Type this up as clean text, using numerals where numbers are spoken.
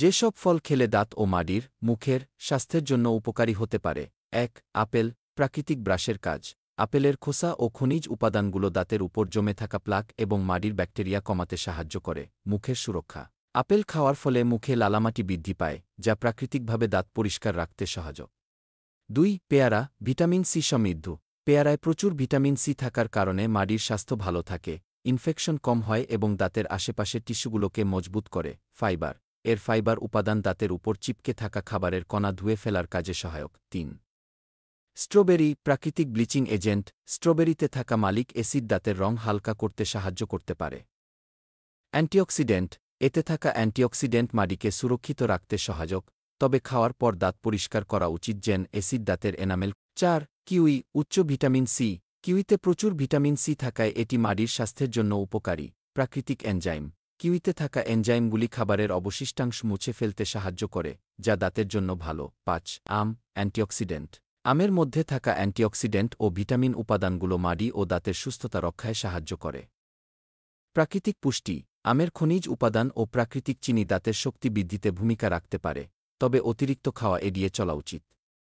যেসব ফল খেলে দাঁত ও মাড়ির, মুখের স্বাস্থ্যের জন্য উপকারী হতে পারে। ১. আপেল। প্রাকৃতিক ব্রাশের কাজ। আপেলের খোসা ও খনিজ উপাদানগুলো দাঁতের উপর জমে থাকা প্লাক এবং মাড়ির ব্যাকটেরিয়া কমাতে সাহায্য করে। মুখের সুরক্ষা। আপেল খাওয়ার ফলে মুখে লালামাটি বৃদ্ধি পায়, যা প্রাকৃতিকভাবে দাঁত পরিষ্কার রাখতে সহায়ক। ২. পেয়ারা। ভিটামিন সি সমৃদ্ধ। পেয়ারায় প্রচুর ভিটামিন সি থাকার কারণে মাড়ির স্বাস্থ্য ভালো থাকে, ইনফেকশন কম হয় এবং দাঁতের আশেপাশের টিস্যুগুলোকে মজবুত করে। ফাইবার। এর ফাইবার উপাদান দাঁতের উপর চিপকে থাকা খাবারের কণা ধুয়ে ফেলার কাজে সহায়ক। ৩. স্ট্রবেরি। প্রাকৃতিক ব্লিচিং এজেন্ট। স্ট্রবেরিতে থাকা মালিক অ্যাসিড দাঁতের রং হালকা করতে সাহায্য করতে পারে। অ্যান্টিঅক্সিডেন্ট। এতে থাকা অ্যান্টিঅক্সিডেন্ট মাড়িকে সুরক্ষিত রাখতে সহায়ক, তবে খাওয়ার পর দাঁত পরিষ্কার করা উচিত যেন অ্যাসিড দাঁতের এনামেল। ৪. কিউই। উচ্চ ভিটামিন সি। কিউইতে প্রচুর ভিটামিন সি থাকায় এটি মাড়ির স্বাস্থ্যের জন্য উপকারী। প্রাকৃতিক এনজাইম। কিউইতে থাকা এনজাইমগুলি খাবারের অবশিষ্টাংশ মুছে ফেলতে সাহায্য করে, যা দাঁতের জন্য ভালো। ৫. আম। অ্যান্টিঅক্সিডেন্ট। আমের মধ্যে থাকা অ্যান্টিঅক্সিডেন্ট ও ভিটামিন উপাদানগুলো মাড়ি ও দাঁতের সুস্থতা রক্ষায় সাহায্য করে। প্রাকৃতিক পুষ্টি। আমের খনিজ উপাদান ও প্রাকৃতিক চিনি দাঁতের শক্তি বৃদ্ধিতে ভূমিকা রাখতে পারে, তবে অতিরিক্ত খাওয়া এড়িয়ে চলা উচিত।